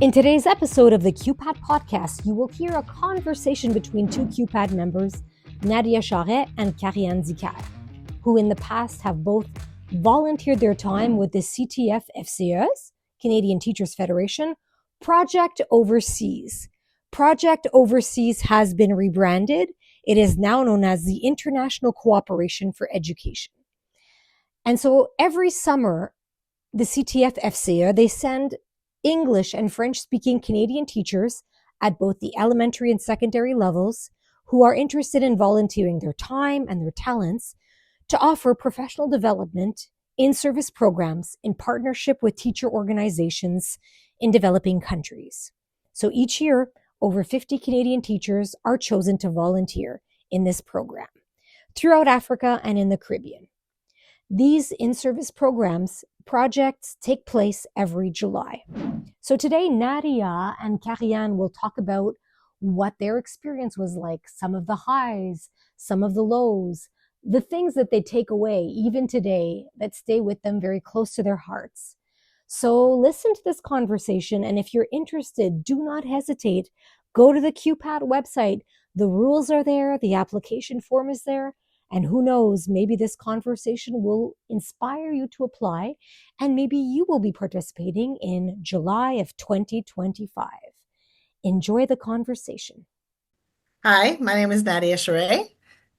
In today's episode of the QPAT podcast, you will hear a conversation between two QPAT members, Nadia Charest and Karianne Dicaire, who in the past have both volunteered their time with the CTF-FCE's, Canadian Teachers Federation, Project Overseas. Project Overseas has been rebranded. It is now known as the International Cooperation for Education. And so every summer, the CTF-FCE, they send English and French-speaking Canadian teachers at both the elementary and secondary levels who are interested in volunteering their time and their talents to offer professional development in-service programs in partnership with teacher organizations in developing countries. So each year, over 50 Canadian teachers are chosen to volunteer in this program throughout Africa and in the Caribbean. These in-service projects take place every July. So today, Nadia and Karianne will talk about what their experience was like, some of the highs, some of the lows, the things that they take away even today that stay with them very close to their hearts. So listen to this conversation, and if you're interested, do not hesitate. Go to the QPAT website. The rules are there, the application form is there. And who knows, maybe this conversation will inspire you to apply, and maybe you will be participating in July of 2025. Enjoy the conversation. Hi, my name is Nadia Charest.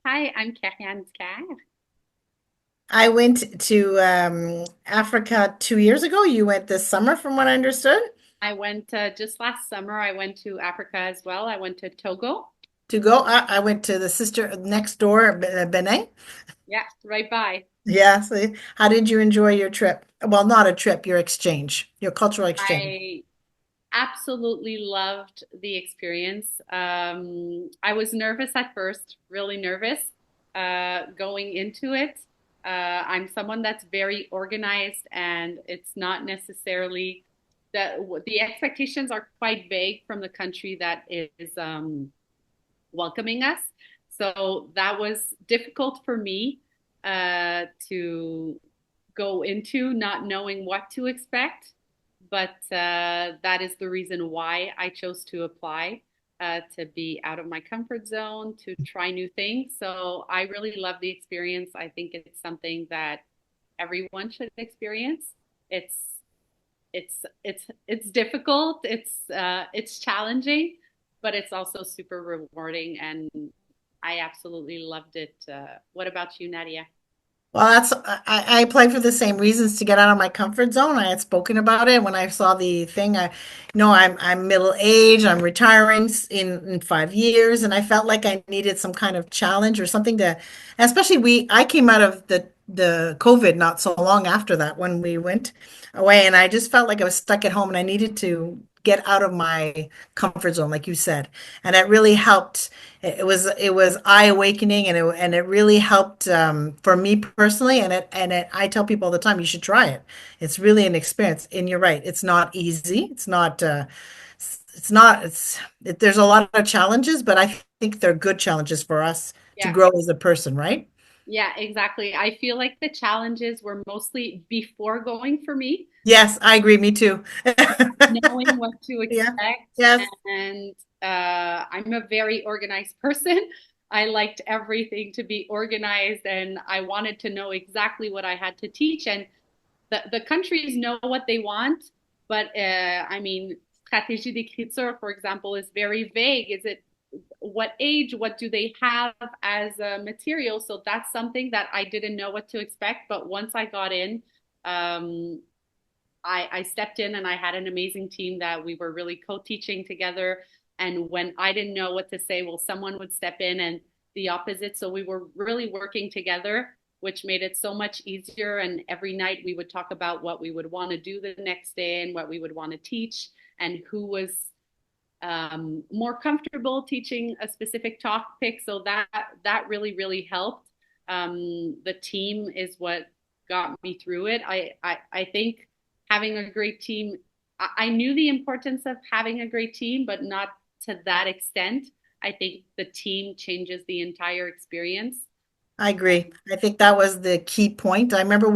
Hi, I'm Karianne Dicaire. I went to Africa 2 years ago. You went this summer, from what I understood. I went just last summer. I went to Africa as well. I went to Togo. I went to the sister next door, Benin. Yeah, right by. Yeah. So how did you enjoy your trip? Well, not a trip, your exchange, your cultural exchange. I absolutely loved the experience. I was nervous at first, really nervous going into it. I'm someone that's very organized, and it's not necessarily that the expectations are quite vague from the country that is welcoming us. So that was difficult for me to go into, not knowing what to expect. But that is the reason why I chose to apply, to be out of my comfort zone, to try new things. So I really love the experience. I think it's something that everyone should experience. It's difficult. It's challenging, but it's also super rewarding, and I absolutely loved it. What about you, Nadia? Well, I applied for the same reasons, to get out of my comfort zone. I had spoken about it when I saw the thing. I'm middle aged. I'm retiring in 5 years, and I felt like I needed some kind of challenge or something to. Especially I came out of the COVID not so long after that when we went away, and I just felt like I was stuck at home, and I needed to get out of my comfort zone, like you said, and it really helped. It was eye awakening, and it really helped for me personally. I tell people all the time, you should try it. It's really an experience. And you're right, it's not easy. It's not. It's not. There's a lot of challenges, but I think they're good challenges for us to Yeah. grow as a person, right? Yeah, exactly. I feel like the challenges were mostly before going for me, Yes, I agree. Me too. knowing what to Yeah. expect. Yes. And I'm a very organized person. I liked everything to be organized, and I wanted to know exactly what I had to teach. And the countries know what they want, but I mean, stratégie d'écriture, for example, is very vague. Is it what age? What do they have as a material? So that's something that I didn't know what to expect. But once I got in, um, I stepped in, and I had an amazing team that we were really co-teaching together. And when I didn't know what to say, well, someone would step in, and the opposite. So we were really working together, which made it so much easier. And every night we would talk about what we would want to do the next day and what we would want to teach, and who was more comfortable teaching a specific topic. So that really, really helped. The team is what got me through it. I think having a great team, I knew the importance of having a great team, but not to that extent. I think the team changes the entire experience. I agree. I think that was the key point. I remember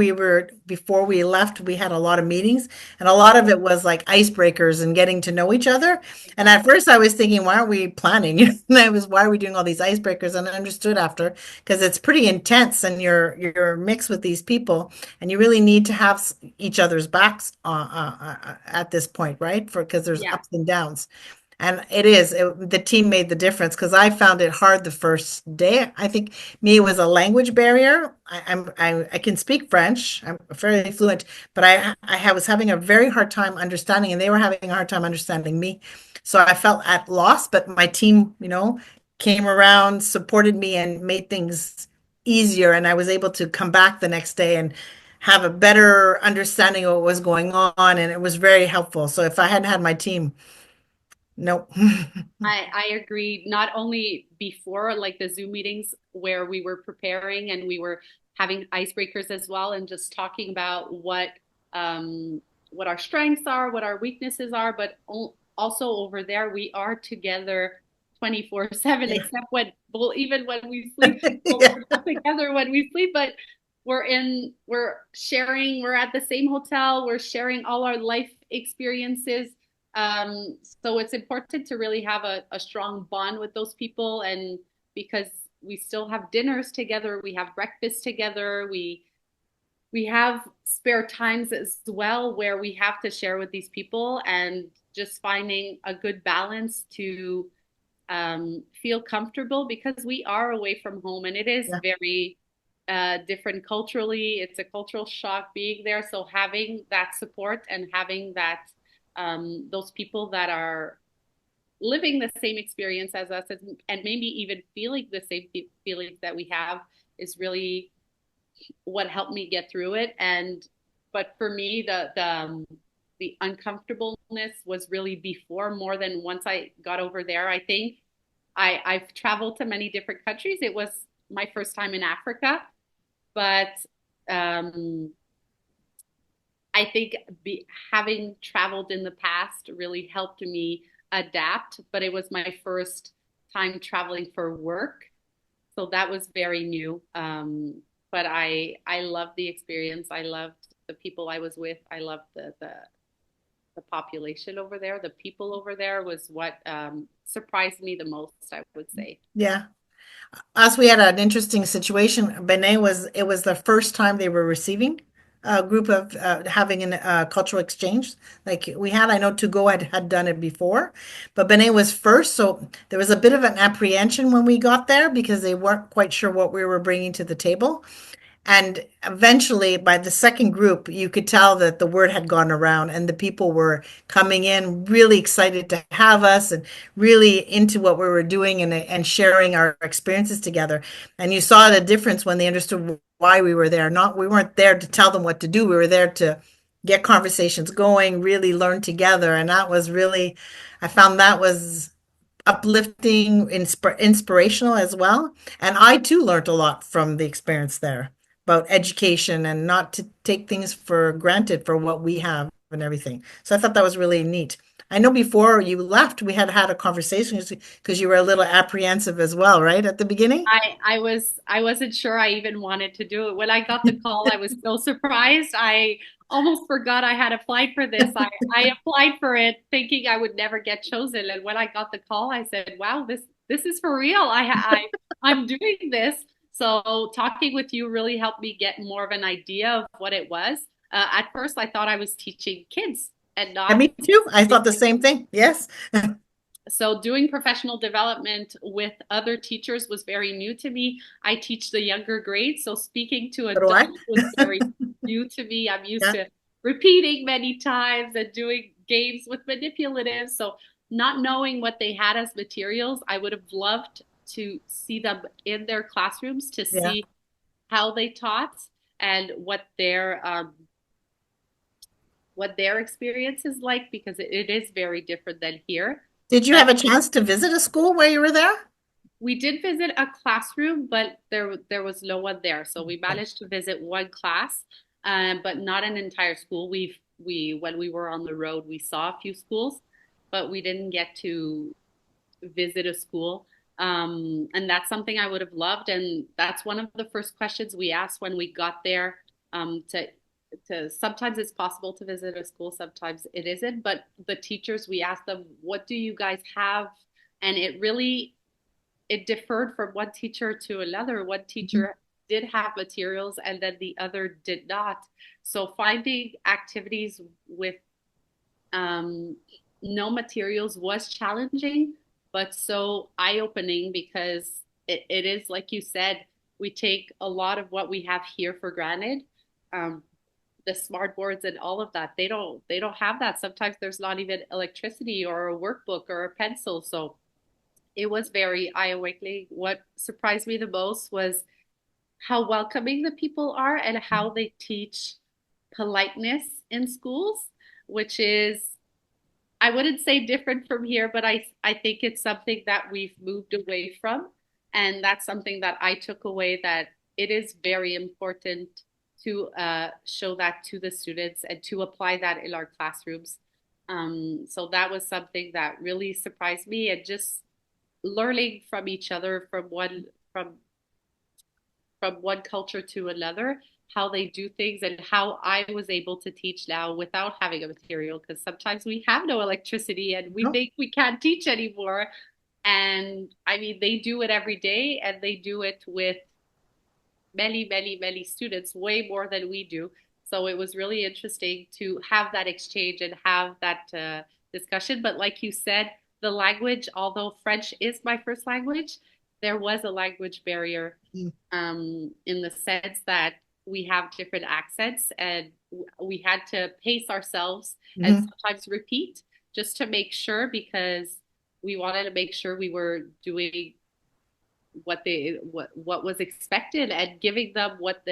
before we left, we had a lot of meetings, and a lot of it was like icebreakers and getting to know each other. And at first I was thinking, why aren't we planning? Why are we doing all these icebreakers? And I understood after, because it's pretty intense and you're mixed with these people, and you really need to have each other's backs at this point, right? Because there's Yeah. ups and downs. And the team made the difference because I found it hard the first day. I think me, it was a language barrier. I can speak French. I'm fairly fluent, but was having a very hard time understanding, and they were having a hard time understanding me. So I felt at loss, but my team, came around, supported me, and made things easier. And I was able to come back the next day and have a better understanding of what was going on, and it was very helpful. So if I hadn't had my team, nope. I agree. Not only before like the Zoom meetings where we were preparing and we were having icebreakers as well, and just talking about what our strengths are, what our weaknesses are, but also over there we are together 24/7, Yeah. except well, even when we sleep, well, Yeah. we're not together when we sleep, but we're sharing, we're at the same hotel, we're sharing all our life experiences. So it's important to really have a strong bond with those people, and because we still have dinners together, we have breakfast together, we have spare times as well where we have to share with these people, and just finding a good balance to feel comfortable, because we are away from home and it is Yeah. very different culturally. It's a cultural shock being there. So having that support and having that those people that are living the same experience as us, and maybe even feeling the same feelings that we have, is really what helped me get through it. But for me, the uncomfortableness was really before, more than once I got over there. I think I've traveled to many different countries. It was my first time in Africa, but um, I think having traveled in the past really helped me adapt. But it was my first time traveling for work, so that was very new. But I loved the experience. I loved the people I was with. I loved the population over there. The people over there was what surprised me the most, I would say. Yeah. Us, we had an interesting situation. It was the first time they were receiving a group of having a cultural exchange. Like we had, I know Togo had done it before, but Benin was first. So there was a bit of an apprehension when we got there because they weren't quite sure what we were bringing to the table. And eventually, by the second group, you could tell that the word had gone around and the people were coming in really excited to have us and really into what we were doing and sharing our experiences together. And you saw the difference when they understood why we were there. We weren't there to tell them what to do. We were there to get conversations going, really learn together. And that was really, I found that was uplifting, inspirational as well. And I too learned a lot from the experience there about education and not to take things for granted for what we have and everything. So I thought that was really neat. I know before you left, we had had a conversation because you were a little apprehensive as well, right? At the beginning? I wasn't sure I even wanted to do it. When I got the call, I was so surprised. I almost forgot I had applied for this. I applied for it thinking I would never get chosen. And when I got the call, I said, wow, this is for real. I'm doing this. So talking with you really helped me get more of an idea of what it was. At first, I thought I was teaching kids and And not. me too. I thought the same thing. Yes. So doing professional development with other teachers was very new to me. I teach the younger grades, so speaking to So do I. adults was very new to me. I'm used Yeah. to repeating many times and doing games with manipulatives. So not knowing what they had as materials, I would have loved to see them in their classrooms to Yeah. see how they taught and what their experience is like, because it is very different than here. Did you have a chance to visit a school where you were there? We did visit a classroom, but there was no one there. So we managed to visit one class, but not an entire school. We when we were on the road, we saw a few schools, but we didn't get to visit a school. And that's something I would have loved. And that's one of the first questions we asked when we got there, to sometimes it's possible to visit a school, sometimes it isn't. But the teachers, we asked them, what do you guys have? And it differed from one teacher to another. One teacher did have materials and then the other did not. So finding activities with no materials was challenging, but so eye-opening, because it is, like you said, we take a lot of what we have here for granted. The smart boards and all of that, they don't have that. Sometimes there's not even electricity or a workbook or a pencil. So it was very eye-awakening. What surprised me the most was how welcoming the people are and how they teach politeness in schools, which is, I wouldn't say different from here, but I think it's something that we've moved away from. And that's something that I took away, that it is very important to show that to the students and to apply that in our classrooms. So that was something that really surprised me, and just learning from each other, from one culture to another, how they do things, and how I was able to teach now without having a material, because sometimes we have no electricity and we think we can't teach anymore. And I mean, they do it every day, and they do it with many students, way more than we do. So it was really interesting to have that exchange and have that discussion. But like you said, the language, although French is my first language, there was a language barrier, in the sense that we have different accents, and we had to pace ourselves and sometimes repeat just to make sure, because we wanted to make sure we were doing what was expected and giving them what